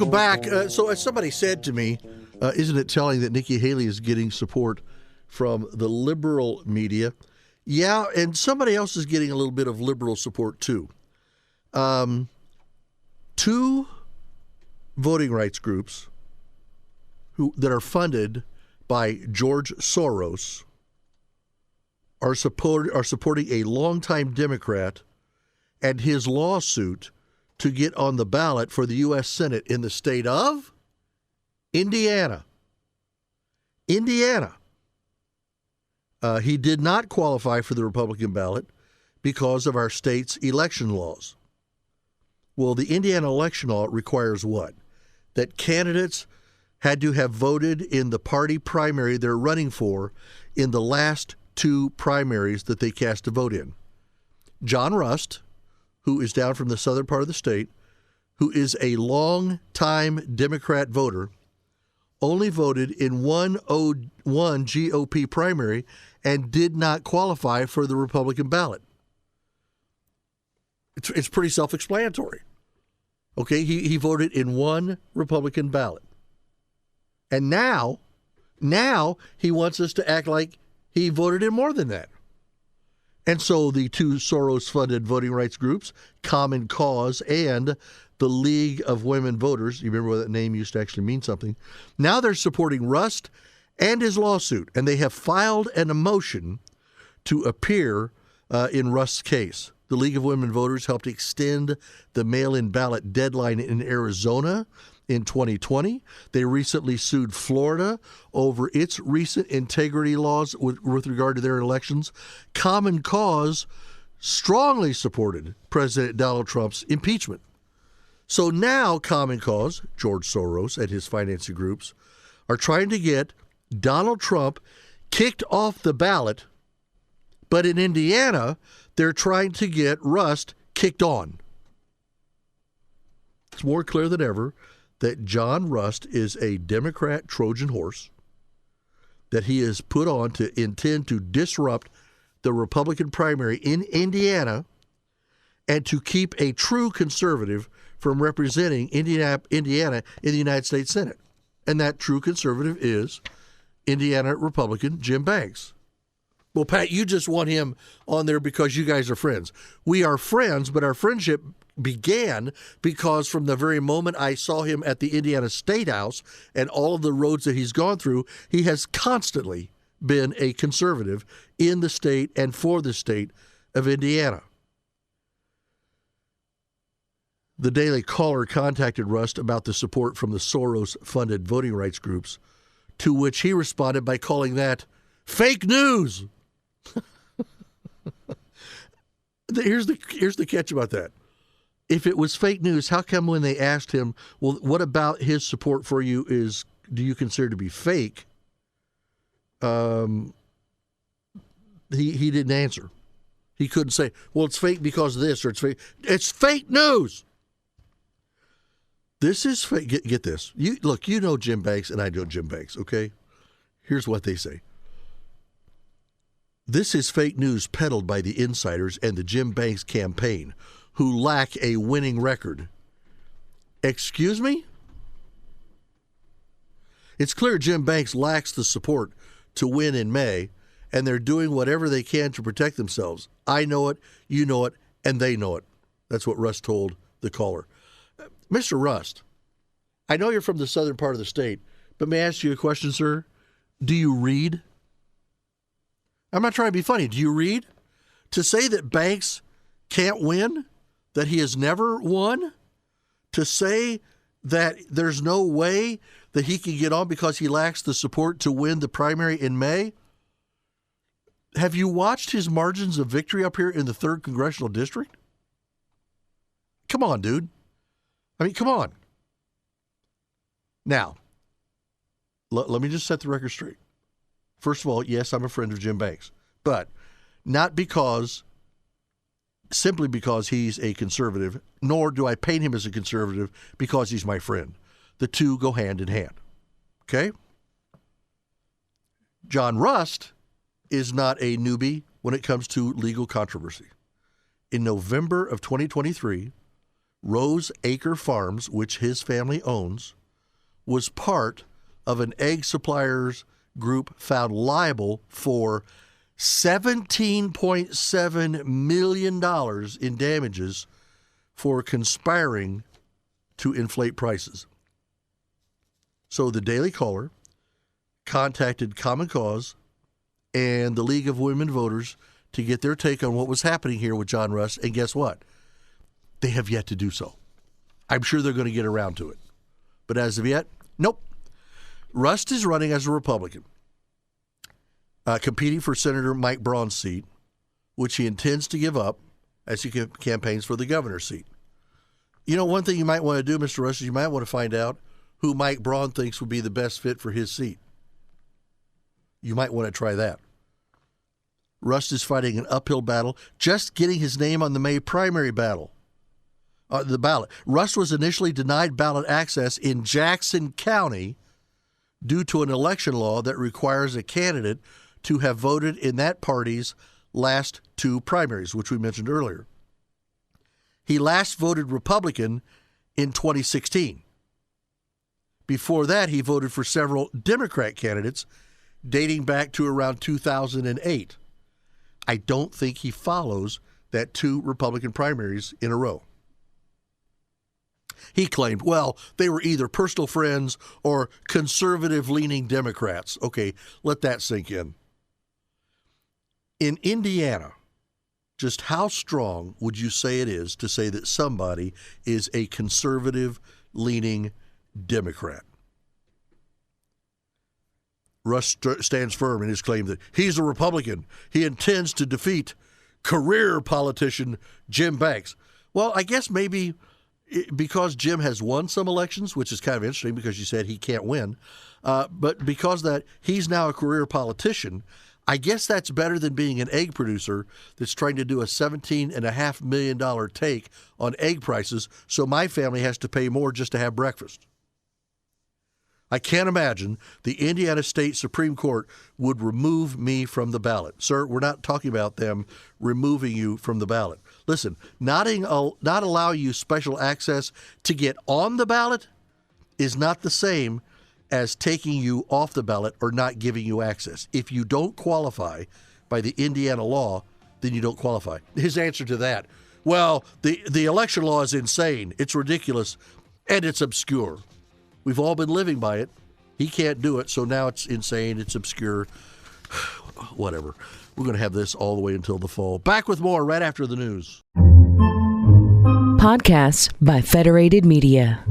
Welcome back. So as somebody said to me, isn't it telling that Nikki Haley is getting support from the liberal media? Yeah, and somebody else is getting a little bit of liberal support too. Two voting rights groups that are funded by George Soros are supporting a longtime Democrat and his lawsuit to get on the ballot for the U.S. Senate in the state of Indiana. Indiana. He did not qualify for the Republican ballot because of our state's election laws. Well, the Indiana election law requires what? That candidates had to have voted in the party primary they're running for in the last two primaries that they cast a vote in. John Rust, who is down from the southern part of the state, who is a long-time Democrat voter, only voted in one GOP primary and did not qualify for the Republican ballot. It's pretty self-explanatory. Okay, he voted in one Republican ballot. And now he wants us to act like he voted in more than that. And so the two Soros-funded voting rights groups, Common Cause and the League of Women Voters, you remember that name used to actually mean something, now they're supporting Rust and his lawsuit, and they have filed a motion to appear in Rust's case. The League of Women Voters helped extend the mail-in ballot deadline in Arizona in 2020. They recently sued Florida over its recent integrity laws with regard to their elections. Common Cause strongly supported President Donald Trump's impeachment. So now Common Cause, George Soros and his financing groups, are trying to get Donald Trump kicked off the ballot, but in Indiana, they're trying to get Rust kicked on. It's more clear than ever that John Rust is a Democrat Trojan horse, that he is put on to intend to disrupt the Republican primary in Indiana and to keep a true conservative from representing Indiana in the United States Senate. And that true conservative is Indiana Republican Jim Banks. Well, Pat, you just want him on there because you guys are friends. We are friends, but our friendship began because from the very moment I saw him at the Indiana State House and all of the roads that he's gone through, he has constantly been a conservative in the state and for the state of Indiana. The Daily Caller contacted Rust about the support from the Soros-funded voting rights groups, to which he responded by calling that fake news. Here's the catch about that. If it was fake news, how come when they asked him, well, what about his support for you do you consider to be fake? He didn't answer. He couldn't say, well, it's fake because of this, or it's fake. It's fake news. This is fake. Get this. You know Jim Banks, and I know Jim Banks, okay? Here's what they say. This is fake news peddled by the insiders and the Jim Banks campaign, who lack a winning record. Excuse me? It's clear Jim Banks lacks the support to win in May, and they're doing whatever they can to protect themselves. I know it, you know it, and they know it. That's what Rust told the caller. Mr. Rust, I know you're from the southern part of the state, but may I ask you a question, sir? Do you read? I'm not trying to be funny. Do you read? To say that Banks can't win, that he has never won, to say that there's no way that he can get on because he lacks the support to win the primary in May? Have you watched his margins of victory up here in the 3rd Congressional District? Come on, dude. I mean, come on. Now, let me just set the record straight. First of all, yes, I'm a friend of Jim Banks, but not simply because he's a conservative, nor do I paint him as a conservative because he's my friend. The two go hand in hand. Okay? John Rust is not a newbie when it comes to legal controversy. In November of 2023, Rose Acre Farms, which his family owns, was part of an egg suppliers group found liable for $17.7 million in damages for conspiring to inflate prices. So the Daily Caller contacted Common Cause and the League of Women Voters to get their take on what was happening here with John Rust, and guess what? They have yet to do so. I'm sure they're going to get around to it. But as of yet, nope. Rust is running as a Republican, competing for Senator Mike Braun's seat, which he intends to give up as he campaigns for the governor's seat. You know, one thing you might want to do, Mr. Rust, is you might want to find out who Mike Braun thinks would be the best fit for his seat. You might want to try that. Rust is fighting an uphill battle, just getting his name on the May primary the ballot. Rust was initially denied ballot access in Jackson County due to an election law that requires a candidate to have voted in that party's last two primaries, which we mentioned earlier. He last voted Republican in 2016. Before that, he voted for several Democrat candidates dating back to around 2008. I don't think he follows that two Republican primaries in a row. He claimed, well, they were either personal friends or conservative-leaning Democrats. Okay, let that sink in. In Indiana, just how strong would you say it is to say that somebody is a conservative-leaning Democrat? Rust stands firm in his claim that he's a Republican. He intends to defeat career politician Jim Banks. Well, I guess maybe because Jim has won some elections, which is kind of interesting because you said he can't win, but because that he's now a career politician, I guess that's better than being an egg producer that's trying to do a $17.5 million take on egg prices, so my family has to pay more just to have breakfast. I can't imagine the Indiana State Supreme Court would remove me from the ballot. Sir, we're not talking about them removing you from the ballot. Listen, not allow you special access to get on the ballot is not the same as taking you off the ballot or not giving you access. If you don't qualify by the Indiana law, then you don't qualify. His answer to that, well, the election law is insane. It's ridiculous, and it's obscure. We've all been living by it. He can't do it, so now it's insane, it's obscure. Whatever. We're going to have this all the way until the fall. Back with more right after the news. Podcasts by Federated Media.